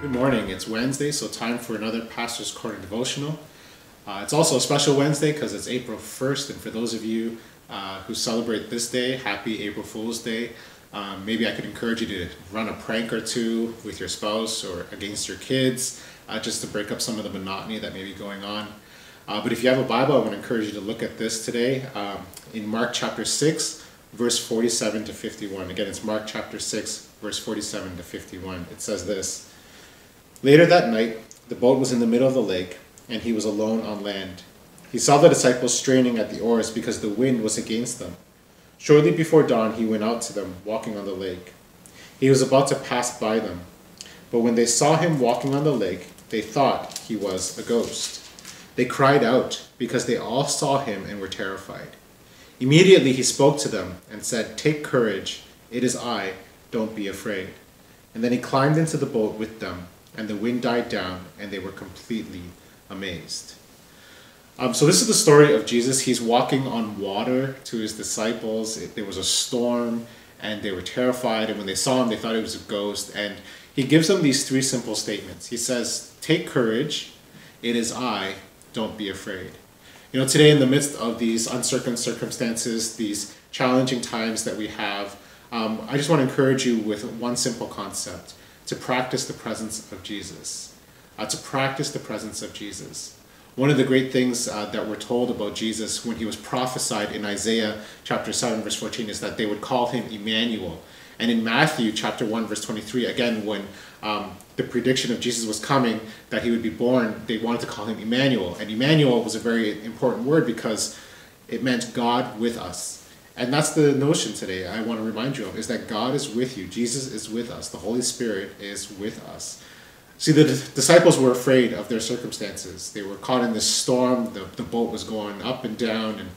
Good morning. It's Wednesday, so time for another Pastor's Corner Devotional. It's also a special Wednesday because it's April 1st, and for those of you who celebrate this day, happy April Fool's Day. Maybe I could encourage you to run a prank or two with your spouse or against your kids, just to break up some of the monotony that may be going on. But if you have a Bible, I want to encourage you to look at this today in Mark chapter 6, verse 47 to 51. Again, it's Mark chapter 6, verse 47 to 51. It says this: Later that night, the boat was in the middle of the lake, and he was alone on land. He saw the disciples straining at the oars because the wind was against them. Shortly before dawn, he went out to them, walking on the lake. He was about to pass by them, but when they saw him walking on the lake, they thought he was a ghost. They cried out because they all saw him and were terrified. Immediately he spoke to them and said, "Take courage, it is I, don't be afraid." And then he climbed into the boat with them, and the wind died down, and they were completely amazed. So this is the story of Jesus. He's walking on water to his disciples. There was a storm, and they were terrified, and when they saw him, they thought he was a ghost. And he gives them these three simple statements. He says, "Take courage, it is I, don't be afraid." You know, today in the midst of these uncertain circumstances, these challenging times that we have, I just want to encourage you with one simple concept: to practice the presence of Jesus. To practice the presence of Jesus. One of the great things that we're told about Jesus when he was prophesied in Isaiah chapter 7 verse 14 is that they would call him Emmanuel. And in Matthew chapter 1 verse 23, again, when the prediction of Jesus was coming, that he would be born, they wanted to call him Emmanuel. And Emmanuel was a very important word because it meant God with us. And that's the notion today I want to remind you of, is that God is with you. Jesus is with us. The Holy Spirit is with us. See, the disciples were afraid of their circumstances. They were caught in this storm. The boat was going up and down, and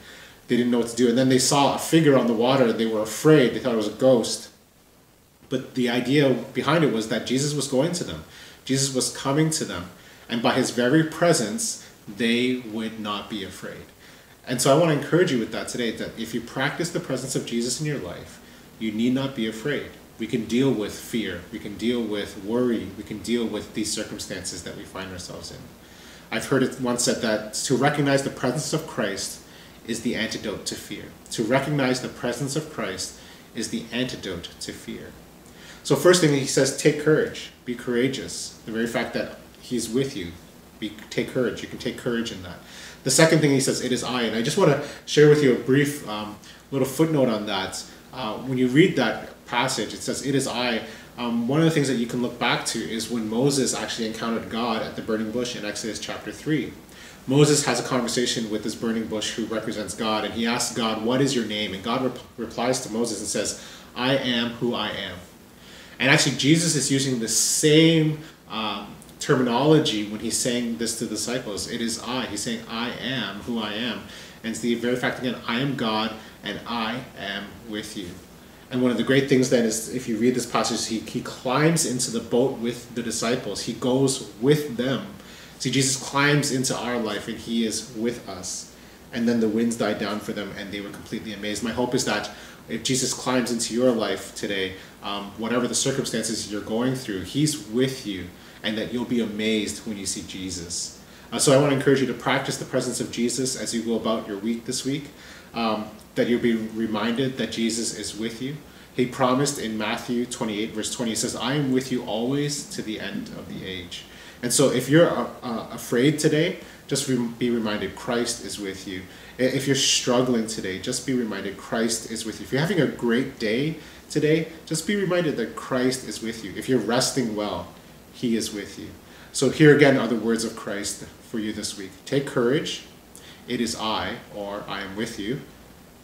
they didn't know what to do. And then they saw a figure on the water, and they were afraid. They thought it was a ghost. But the idea behind it was that Jesus was going to them. Jesus was coming to them. And by his very presence, they would not be afraid. And so I want to encourage you with that today, that if you practice the presence of Jesus in your life, you need not be afraid. We can deal with fear. We can deal with worry. We can deal with these circumstances that we find ourselves in. I've heard it once said that to recognize the presence of Christ is the antidote to fear. To recognize the presence of Christ is the antidote to fear. So first thing he says, take courage. Be courageous. The very fact that he's with you, take courage. You can take courage in that. The second thing he says, it is I. And I just want to share with you a brief little footnote on that. When you read that passage, it says, it is I. One of the things that you can look back to is when Moses actually encountered God at the burning bush in Exodus chapter 3. Moses has a conversation with this burning bush who represents God, and he asks God, "What is your name?" And God replies to Moses and says, "I am who I am." And actually, Jesus is using the same terminology when he's saying this to the disciples. It is I. He's saying, "I am who I am." And it's the very fact, again, I am God, and I am with you. And one of the great things then is, if you read this passage, he climbs into the boat with the disciples. He goes with them. See, Jesus climbs into our life, and he is with us. And then the winds died down for them, and they were completely amazed. My hope is that if Jesus climbs into your life today, whatever the circumstances you're going through, he's with you, and that you'll be amazed when you see Jesus. So I want to encourage you to practice the presence of Jesus as you go about your week this week. That you'll be reminded that Jesus is with you. He promised in Matthew 28 verse 20, he says, "I am with you always to the end of the age." And so if you're afraid today, just be reminded Christ is with you. If you're struggling today, just be reminded Christ is with you. If you're having a great day today, just be reminded that Christ is with you. If you're resting well, he is with you. So here again are the words of Christ for you this week. Take courage. It is I, or I am with you,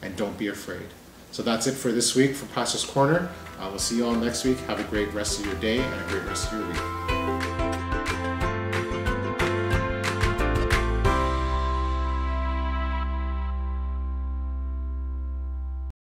and don't be afraid. So that's it for this week from Pastor's Corner. We'll see you all next week. Have a great rest of your day and a great rest of your week.